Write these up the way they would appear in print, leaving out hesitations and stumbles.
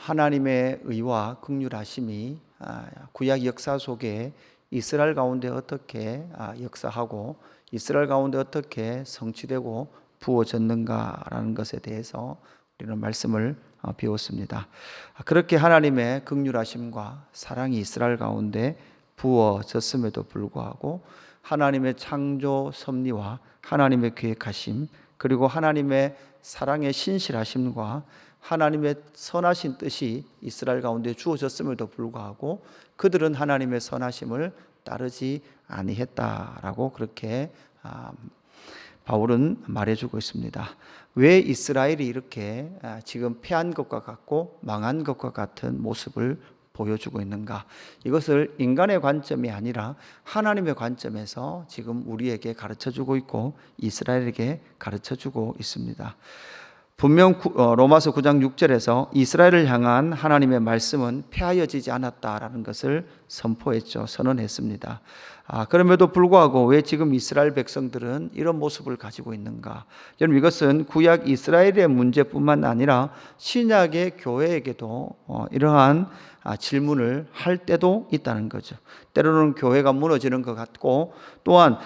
하나님의 의와 긍휼하심이 구약 역사 속에 이스라엘 가운데 어떻게 역사하고 이스라엘 가운데 어떻게 성취되고 부어졌는가라는 것에 대해서 우리는 말씀을 배웠습니다. 그렇게 하나님의 긍휼하심과 사랑이 이스라엘 가운데 부어졌음에도 불구하고 하나님의 창조 섭리와 하나님의 계획하심, 그리고 하나님의 사랑의 신실하심과 하나님의 선하신 뜻이 이스라엘 가운데 주어졌음에도 불구하고 그들은 하나님의 선하심을 따르지 아니했다라고 그렇게 바울은 말해주고 있습니다. 왜 이스라엘이 이렇게 지금 패한 것과 같고 망한 것과 같은 모습을 보여주고 있는가? 이것을 인간의 관점이 아니라 하나님의 관점에서 지금 우리에게 가르쳐주고 있고 이스라엘에게 가르쳐주고 있습니다. 분명 로마서 9장 6절에서 이스라엘을 향한 하나님의 말씀은 폐하여지지 않았다라는 것을 선포했죠. 선언했습니다. 그럼에도 불구하고 왜 지금 이스라엘 백성들은 이런 모습을 가지고 있는가? 여러분, 이것은 구약 이스라엘의 문제뿐만 아니라 신약의 교회에게도 이러한 질문을 할 때도 있다는 거죠. 때로는 교회가 무너지는 것 같고 또한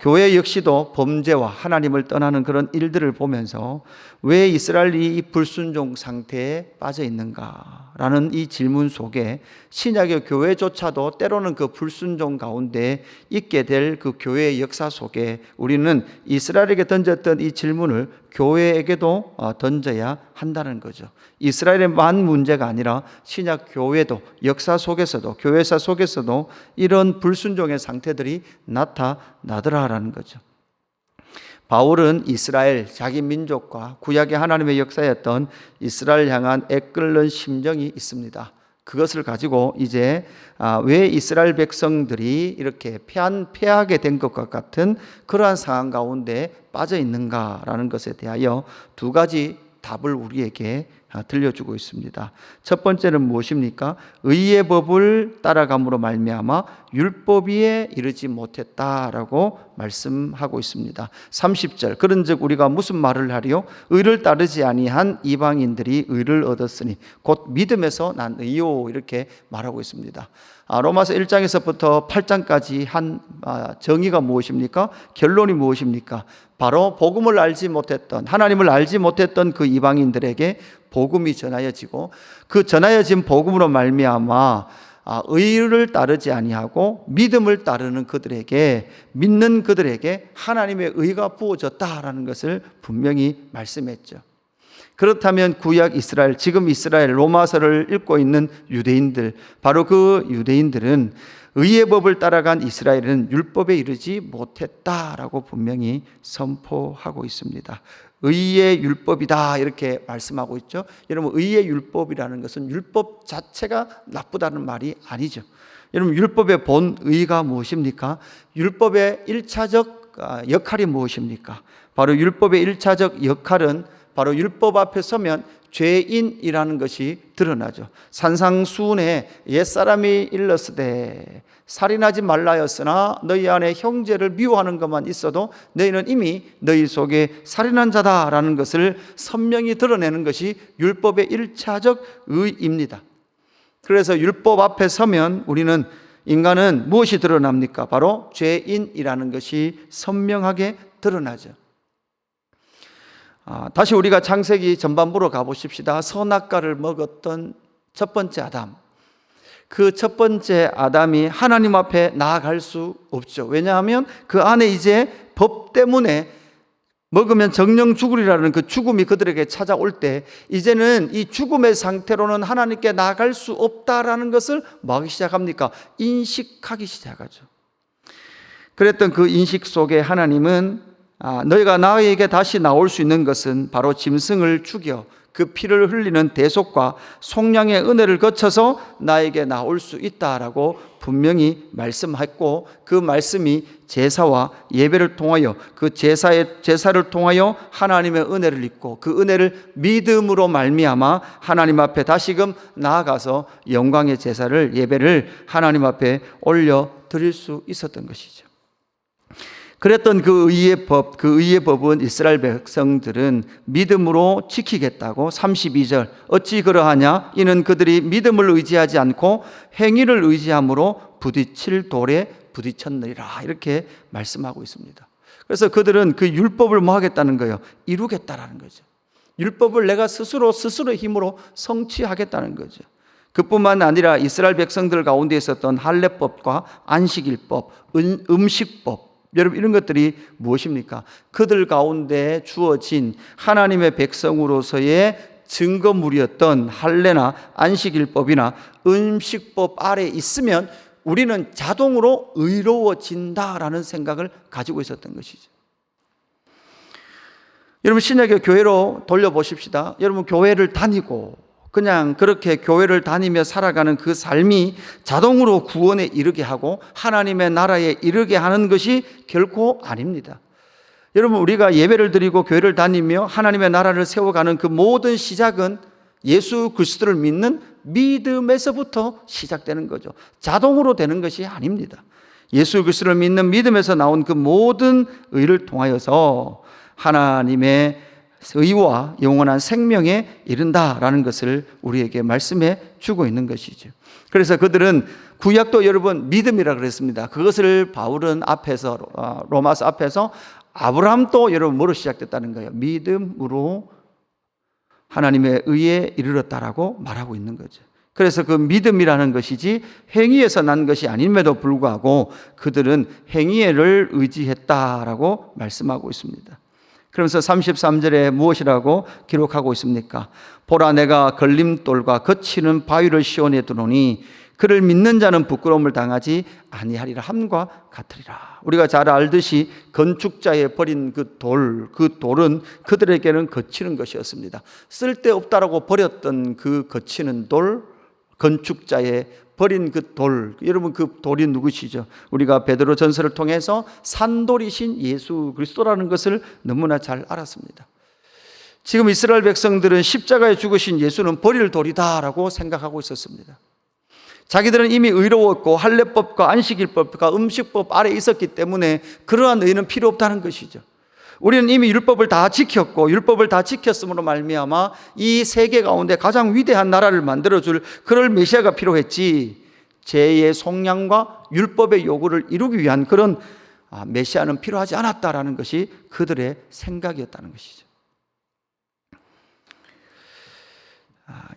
교회 역시도 범죄와 하나님을 떠나는 그런 일들을 보면서 왜 이스라엘이 이 불순종 상태에 빠져 있는가라는 이 질문 속에 신약의 교회조차도 때로는 그 불순종 가운데 있게 될 그 교회의 역사 속에 우리는 이스라엘에게 던졌던 이 질문을 교회에게도 던져야 한다는 거죠. 이스라엘에만 문제가 아니라 신약 교회도 역사 속에서도 교회사 속에서도 이런 불순종의 상태들이 나타나더라라는 거죠. 바울은 이스라엘 자기 민족과 구약의 하나님의 역사였던 이스라엘 향한 애끓는 심정이 있습니다. 그것을 가지고 이제 왜 이스라엘 백성들이 이렇게 패하게 된 것과 같은 그러한 상황 가운데 빠져 있는가라는 것에 대하여 두 가지 답을 우리에게 들려주고 있습니다. 첫 번째는 무엇입니까? 의의 법을 따라감으로 말미암아 율법 위에 이르지 못했다라고 말씀하고 있습니다. 30절 그런즉 우리가 무슨 말을 하리요? 의를 따르지 아니한 이방인들이 의를 얻었으니 곧 믿음에서 난 의요, 이렇게 말하고 있습니다. 로마서 1장에서부터 8장까지 한 정의가 무엇입니까? 결론이 무엇입니까? 바로 복음을 알지 못했던, 하나님을 알지 못했던 그 이방인들에게 복음이 전하여지고 그 전하여진 복음으로 말미암아 의를 따르지 아니하고 믿음을 따르는 그들에게, 믿는 그들에게 하나님의 의가 부어졌다라는 것을 분명히 말씀했죠. 그렇다면 구약 이스라엘, 지금 이스라엘 로마서를 읽고 있는 유대인들, 바로 그 유대인들은 의의 법을 따라간 이스라엘은 율법에 이르지 못했다라고 분명히 선포하고 있습니다. 의의 율법이다, 이렇게 말씀하고 있죠. 여러분, 의의 율법이라는 것은 율법 자체가 나쁘다는 말이 아니죠. 여러분, 율법의 본 의가 무엇입니까? 율법의 1차적 역할이 무엇입니까? 바로 율법의 1차적 역할은 바로 율법 앞에 서면 죄인이라는 것이 드러나죠. 산상수훈에 옛사람이 일렀으되 살인하지 말라였으나 너희 안에 형제를 미워하는 것만 있어도 너희는 이미 너희 속에 살인한 자다라는 것을 선명히 드러내는 것이 율법의 1차적 의입니다. 그래서 율법 앞에 서면 우리는, 인간은 무엇이 드러납니까? 바로 죄인이라는 것이 선명하게 드러나죠. 다시 우리가 창세기 전반부로 가보십시다. 선악과를 먹었던 첫 번째 아담, 그 첫 번째 아담이 하나님 앞에 나아갈 수 없죠. 왜냐하면 그 안에 이제 법 때문에 먹으면 정령 죽으리라는 그 죽음이 그들에게 찾아올 때 이제는 이 죽음의 상태로는 하나님께 나아갈 수 없다라는 것을 뭐 하기 시작합니까? 인식하기 시작하죠. 그랬던 그 인식 속에 하나님은 너희가 나에게 다시 나올 수 있는 것은 바로 짐승을 죽여 그 피를 흘리는 대속과 속량의 은혜를 거쳐서 나에게 나올 수 있다라고 분명히 말씀했고, 그 말씀이 제사와 예배를 통하여 그 제사를 통하여 하나님의 은혜를 입고 그 은혜를 믿음으로 말미암아 하나님 앞에 다시금 나아가서 영광의 제사를, 예배를 하나님 앞에 올려 드릴 수 있었던 것이죠. 그랬던 그 의의 법, 그 의의 법은 이스라엘 백성들은 믿음으로 지키겠다고 32절 어찌 그러하냐 이는 그들이 믿음을 의지하지 않고 행위를 의지함으로 부딪힐 돌에 부딪혔느니라 이렇게 말씀하고 있습니다. 그래서 그들은 그 율법을 뭐 하겠다는 거예요? 이루겠다라는 거죠. 율법을 내가 스스로의 힘으로 성취하겠다는 거죠. 그뿐만 아니라 이스라엘 백성들 가운데 있었던 할례법과 안식일법, 음식법, 여러분 이런 것들이 무엇입니까? 그들 가운데 주어진 하나님의 백성으로서의 증거물이었던 할례나 안식일법이나 음식법 아래 있으면 우리는 자동으로 의로워진다라는 생각을 가지고 있었던 것이죠. 여러분 신약의 교회로 돌려보십시다. 여러분 교회를 다니고 그냥 그렇게 교회를 다니며 살아가는 그 삶이 자동으로 구원에 이르게 하고 하나님의 나라에 이르게 하는 것이 결코 아닙니다. 여러분 우리가 예배를 드리고 교회를 다니며 하나님의 나라를 세워가는 그 모든 시작은 예수 그리스도를 믿는 믿음에서부터 시작되는 거죠. 자동으로 되는 것이 아닙니다. 예수 그리스도를 믿는 믿음에서 나온 그 모든 의를 통하여서 하나님의 의와 영원한 생명에 이른다라는 것을 우리에게 말씀해 주고 있는 것이죠. 그래서 그들은 구약도 여러분 믿음이라 그랬습니다. 그것을 바울은 앞에서 로마서 앞에서 아브라함도 여러분 뭐로 시작됐다는 거예요? 믿음으로 하나님의 의에 이르렀다라고 말하고 있는 거죠. 그래서 그 믿음이라는 것이지 행위에서 난 것이 아님에도 불구하고 그들은 행위를 의지했다라고 말씀하고 있습니다. 그러면서 33절에 무엇이라고 기록하고 있습니까? 보라 내가 걸림돌과 거치는 바위를 시온에 두노니 그를 믿는 자는 부끄러움을 당하지 아니하리라 함과 같으리라. 우리가 잘 알듯이 건축자의 버린 그 돌은 그들에게는 거치는 것이었습니다. 쓸데없다라고 버렸던 그 거치는 돌, 건축자의 버린 그 돌, 여러분 그 돌이 누구시죠? 우리가 베드로 전서를 통해서 산돌이신 예수 그리스도라는 것을 너무나 잘 알았습니다. 지금 이스라엘 백성들은 십자가에 죽으신 예수는 버릴 돌이다라고 생각하고 있었습니다. 자기들은 이미 의로웠고 할례법과 안식일법과 음식법 아래 있었기 때문에 그러한 의는 필요 없다는 것이죠. 우리는 이미 율법을 다 지켰고 율법을 다 지켰음으로 말미암아 이 세계 가운데 가장 위대한 나라를 만들어줄 그럴 메시아가 필요했지 죄의 속량과 율법의 요구를 이루기 위한 그런 메시아는 필요하지 않았다라는 것이 그들의 생각이었다는 것이죠.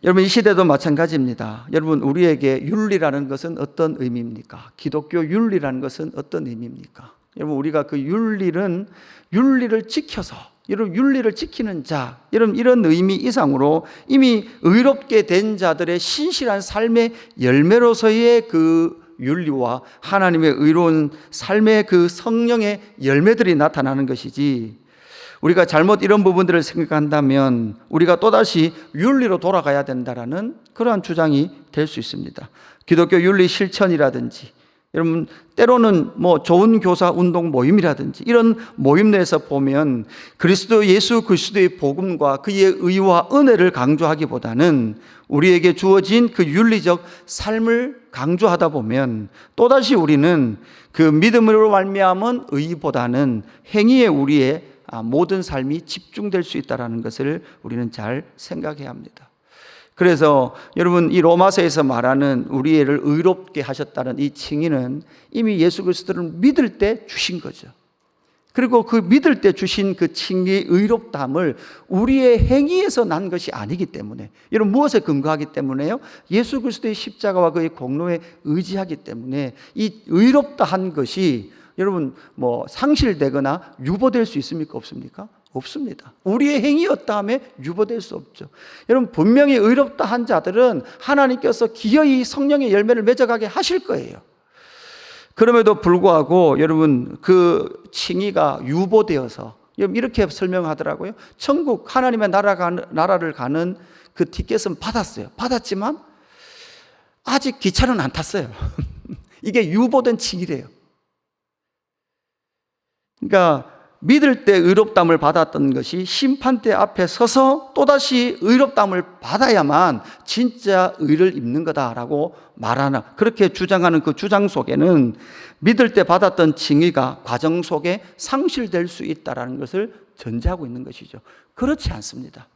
여러분 이 시대도 마찬가지입니다. 여러분 우리에게 윤리라는 것은 어떤 의미입니까? 기독교 윤리라는 것은 어떤 의미입니까? 여러분 우리가 그 윤리를 지켜서 여러분 윤리를 지키는 자 여러분 이런 의미 이상으로 이미 의롭게 된 자들의 신실한 삶의 열매로서의 그 윤리와 하나님의 의로운 삶의 그 성령의 열매들이 나타나는 것이지 우리가 잘못 이런 부분들을 생각한다면 우리가 또다시 윤리로 돌아가야 된다라는 그러한 주장이 될 수 있습니다. 기독교 윤리 실천이라든지 여러분 때로는 뭐 좋은 교사 운동 모임이라든지 이런 모임 내에서 보면 그리스도 예수 그리스도의 복음과 그의 의와 은혜를 강조하기보다는 우리에게 주어진 그 윤리적 삶을 강조하다 보면 또다시 우리는 그 믿음으로 말미암은 의보다는 행위에 우리의 모든 삶이 집중될 수 있다는 것을 우리는 잘 생각해야 합니다. 그래서 여러분 이 로마서에서 말하는 우리를 의롭게 하셨다는 이 칭의는 이미 예수 그리스도를 믿을 때 주신 거죠. 그리고 그 믿을 때 주신 그 칭의의 의롭다함을 우리의 행위에서 난 것이 아니기 때문에 여러분 무엇에 근거하기 때문에요? 예수 그리스도의 십자가와 그의 공로에 의지하기 때문에 이 의롭다 한 것이 여러분 뭐 상실되거나 유보될 수 있습니까? 없습니까? 없습니다. 우리의 행위였다 하면 유보될 수 없죠. 여러분 분명히 의롭다 한 자들은 하나님께서 기어이 성령의 열매를 맺어가게 하실 거예요. 그럼에도 불구하고 여러분 그 칭의가 유보되어서 이렇게 설명하더라고요. 천국 하나님의 나라를 가는 그 티켓은 받았지만 아직 기차는 안 탔어요. 이게 유보된 칭의래요. 그러니까 믿을 때 의롭다함을 받았던 것이 심판대 앞에 서서 또다시 의롭다함을 받아야만 진짜 의를 입는 거다라고 말하나, 그렇게 주장하는 그 주장 속에는 믿을 때 받았던 징의가 과정 속에 상실될 수 있다는 것을 전제하고 있는 것이죠. 그렇지 않습니다.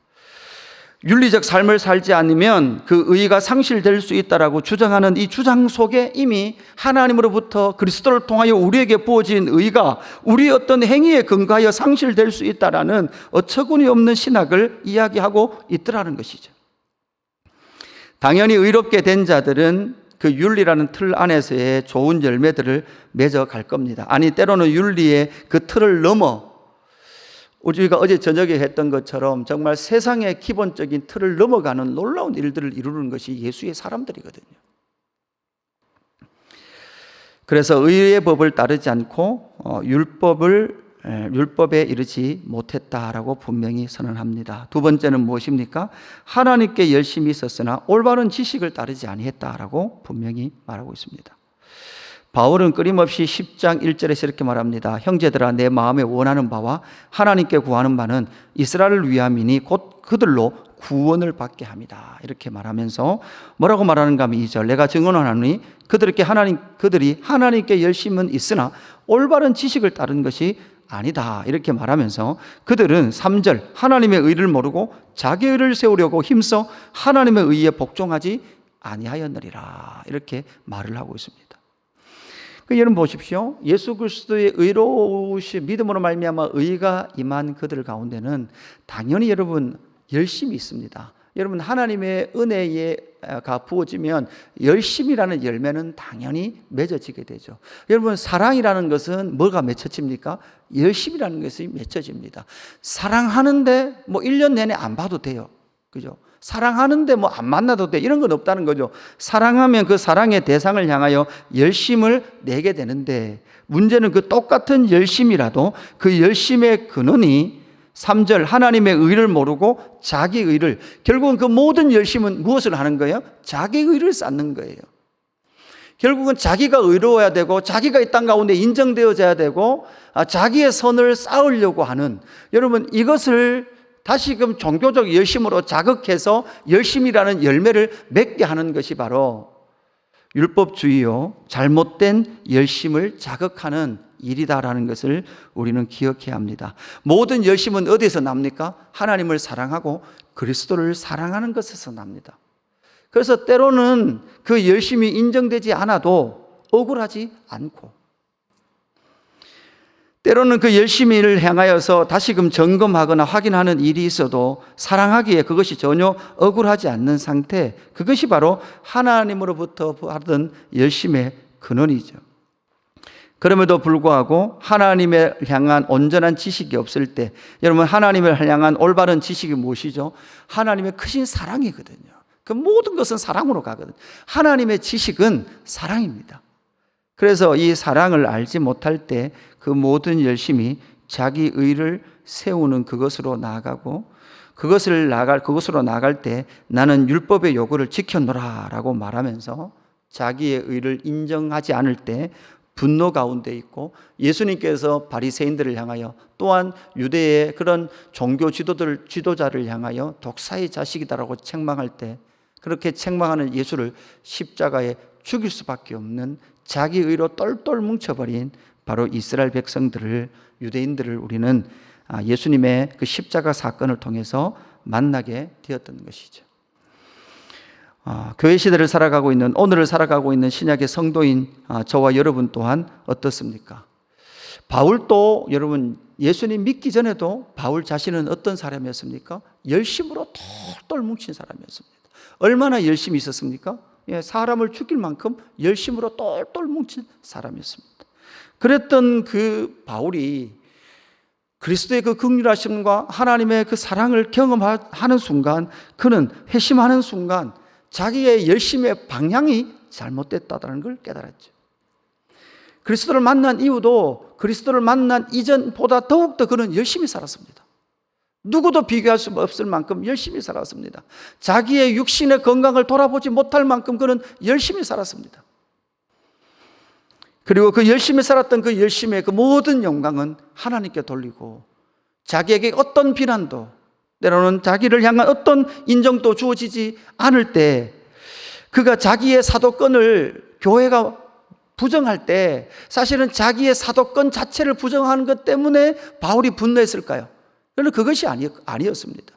윤리적 삶을 살지 않으면 그 의의가 상실될 수 있다라고 주장하는 이 주장 속에 이미 하나님으로부터 그리스도를 통하여 우리에게 부어진 의의가 우리의 어떤 행위에 근거하여 상실될 수 있다라는 어처구니 없는 신학을 이야기하고 있더라는 것이죠. 당연히 의롭게 된 자들은 그 윤리라는 틀 안에서의 좋은 열매들을 맺어갈 겁니다. 아니, 때로는 윤리의 그 틀을 넘어 우리가 어제 저녁에 했던 것처럼 정말 세상의 기본적인 틀을 넘어가는 놀라운 일들을 이루는 것이 예수의 사람들이거든요. 그래서 의의 법을 따르지 않고 율법에 이르지 못했다라고 분명히 선언합니다. 두 번째는 무엇입니까? 하나님께 열심히 있었으나 올바른 지식을 따르지 아니했다라고 분명히 말하고 있습니다. 바울은 끊임없이 10장 1절에서 이렇게 말합니다. 형제들아, 내 마음에 원하는 바와 하나님께 구하는 바는 이스라엘을 위함이니 곧 그들로 구원을 받게 합니다. 이렇게 말하면서 뭐라고 말하는가 하면 2절, 내가 증언하노니 그들이 하나님께 열심은 있으나 올바른 지식을 따른 것이 아니다. 이렇게 말하면서 그들은 3절, 하나님의 의를 모르고 자기 의를 세우려고 힘써 하나님의 의에 복종하지 아니하였느니라. 이렇게 말을 하고 있습니다. 여러분 보십시오. 예수 그리스도의 의로우신 믿음으로 말미암아 의가 임한 그들 가운데는 당연히 여러분 열심이 있습니다. 여러분 하나님의 은혜가 부어지면 열심이라는 열매는 당연히 맺어지게 되죠. 여러분 사랑이라는 것은 뭐가 맺혀집니까? 열심이라는 것이 맺혀집니다. 사랑하는데 1년 내내 안 봐도 돼요. 그죠? 사랑하는데 안 만나도 돼, 이런 건 없다는 거죠. 사랑하면 그 사랑의 대상을 향하여 열심을 내게 되는데, 문제는 그 똑같은 열심이라도 그 열심의 근원이 3절, 하나님의 의를 모르고 자기 의를, 결국은 그 모든 열심은 무엇을 하는 거예요? 자기 의를 쌓는 거예요. 결국은 자기가 의로워야 되고 자기가 이 땅 가운데 인정되어져야 되고 자기의 선을 쌓으려고 하는, 여러분 이것을 다시금 종교적 열심으로 자극해서 열심이라는 열매를 맺게 하는 것이 바로 율법주의요, 잘못된 열심을 자극하는 일이다라는 것을 우리는 기억해야 합니다. 모든 열심은 어디에서 납니까? 하나님을 사랑하고 그리스도를 사랑하는 것에서 납니다. 그래서 때로는 그 열심이 인정되지 않아도 억울하지 않고, 때로는 그 열심히를 향하여서 다시금 점검하거나 확인하는 일이 있어도 사랑하기에 그것이 전혀 억울하지 않는 상태, 그것이 바로 하나님으로부터 받은 열심의 근원이죠. 그럼에도 불구하고 하나님을 향한 온전한 지식이 없을 때, 여러분 하나님을 향한 올바른 지식이 무엇이죠? 하나님의 크신 사랑이거든요. 그 모든 것은 사랑으로 가거든요. 하나님의 지식은 사랑입니다. 그래서 이 사랑을 알지 못할 때 그 모든 열심이 자기 의를 세우는 그것으로 나아가고, 그것으로 나갈 때 나는 율법의 요구를 지켰노라 라고 말하면서 자기의 의를 인정하지 않을 때 분노 가운데 있고, 예수님께서 바리새인들을 향하여 또한 유대의 그런 종교 지도자를 향하여 독사의 자식이다라고 책망할 때, 그렇게 책망하는 예수를 십자가에 죽일 수밖에 없는 자기 의로 똘똘 뭉쳐버린 바로 이스라엘 백성들을, 유대인들을 우리는 예수님의 그 십자가 사건을 통해서 만나게 되었던 것이죠. 교회 시대를 살아가고 있는, 오늘을 살아가고 있는 신약의 성도인 저와 여러분 또한 어떻습니까? 바울도 여러분 예수님 믿기 전에도 바울 자신은 어떤 사람이었습니까? 열심으로 똘똘 뭉친 사람이었습니다. 얼마나 열심히 있었습니까? 사람을 죽일 만큼 열심으로 똘똘 뭉친 사람이었습니다. 그랬던 그 바울이 그리스도의 그 긍휼하심과 하나님의 그 사랑을 경험하는 순간, 그는 회심하는 순간 자기의 열심의 방향이 잘못됐다는 걸 깨달았죠. 그리스도를 만난 이후도 그리스도를 만난 이전보다 더욱더 그는 열심히 살았습니다. 누구도 비교할 수 없을 만큼 열심히 살았습니다. 자기의 육신의 건강을 돌아보지 못할 만큼 그는 열심히 살았습니다. 그리고 그 열심히 살았던 그 열심의 그 모든 영광은 하나님께 돌리고 자기에게 어떤 비난도 때로는 자기를 향한 어떤 인정도 주어지지 않을 때 그가 자기의 사도권을 교회가 부정할 때 사실은 자기의 사도권 자체를 부정하는 것 때문에 바울이 분노했을까요? 저는 그것이 아니었습니다.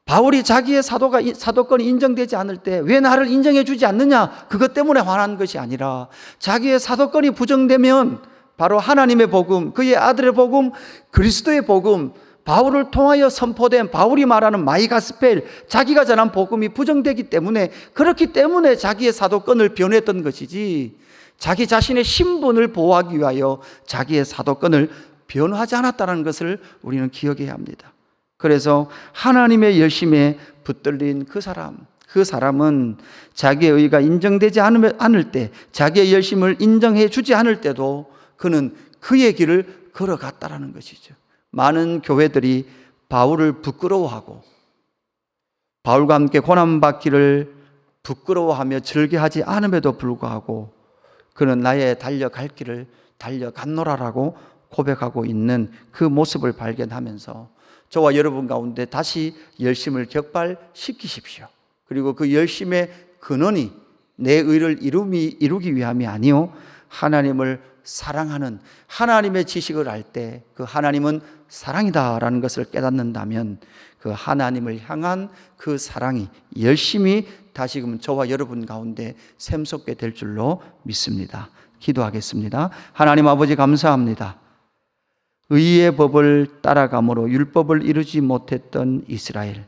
바울이 자기의 사도권이 인정되지 않을 때 왜 나를 인정해 주지 않느냐, 그것 때문에 화난 것이 아니라 자기의 사도권이 부정되면 바로 하나님의 복음, 그의 아들의 복음, 그리스도의 복음, 바울을 통하여 선포된 바울이 말하는 마이가스펠, 자기가 전한 복음이 부정되기 때문에, 그렇기 때문에 자기의 사도권을 변했던 것이지 자기 자신의 신분을 보호하기 위하여 자기의 사도권을 변호하지 않았다는 것을 우리는 기억해야 합니다. 그래서 하나님의 열심에 붙들린 그 사람은 자기의 의가 인정되지 않을 때, 자기의 열심을 인정해 주지 않을 때도 그는 그의 길을 걸어갔다라는 것이죠. 많은 교회들이 바울을 부끄러워하고 바울과 함께 고난받기를 부끄러워하며 즐겨하지 않음에도 불구하고 그는 나의 달려갈 길을 달려갔노라라고 고백하고 있는 그 모습을 발견하면서 저와 여러분 가운데 다시 열심을 격발시키십시오. 그리고 그 열심의 근원이 내 의를 이루기 위함이 아니요 하나님을 사랑하는, 하나님의 지식을 알 때 그 하나님은 사랑이다라는 것을 깨닫는다면 그 하나님을 향한 그 사랑이, 열심히 다시금 저와 여러분 가운데 샘솟게 될 줄로 믿습니다. 기도하겠습니다. 하나님 아버지, 감사합니다. 의의 법을 따라감으로 율법을 이루지 못했던 이스라엘,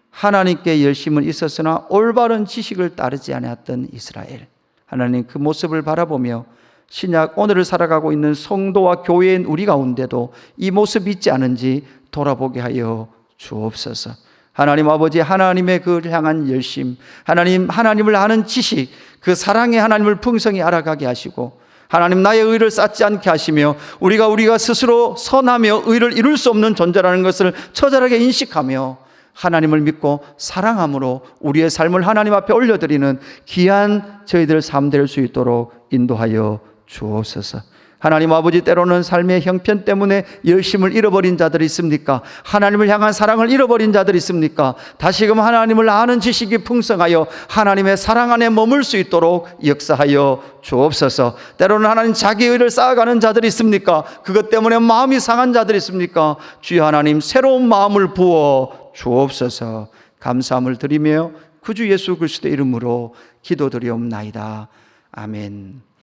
하나님께 열심은 있었으나 올바른 지식을 따르지 않았던 이스라엘, 하나님 그 모습을 바라보며 신약 오늘을 살아가고 있는 성도와 교회인 우리 가운데도 이 모습이 있지 않은지 돌아보게 하여 주옵소서. 하나님 아버지, 하나님의 그를 향한 열심, 하나님을 아는 지식, 그 사랑의 하나님을 풍성히 알아가게 하시고, 하나님 나의 의를 쌓지 않게 하시며 우리가 스스로 선하며 의를 이룰 수 없는 존재라는 것을 처절하게 인식하며 하나님을 믿고 사랑함으로 우리의 삶을 하나님 앞에 올려드리는 귀한 저희들 삶 될 수 있도록 인도하여 주옵소서. 하나님 아버지, 때로는 삶의 형편 때문에 열심을 잃어버린 자들이 있습니까? 하나님을 향한 사랑을 잃어버린 자들이 있습니까? 다시금 하나님을 아는 지식이 풍성하여 하나님의 사랑 안에 머물 수 있도록 역사하여 주옵소서. 때로는 하나님 자기 의를 쌓아가는 자들이 있습니까? 그것 때문에 마음이 상한 자들이 있습니까? 주여 하나님, 새로운 마음을 부어 주옵소서. 감사함을 드리며 구주 예수 그리스도의 이름으로 기도드리옵나이다. 아멘.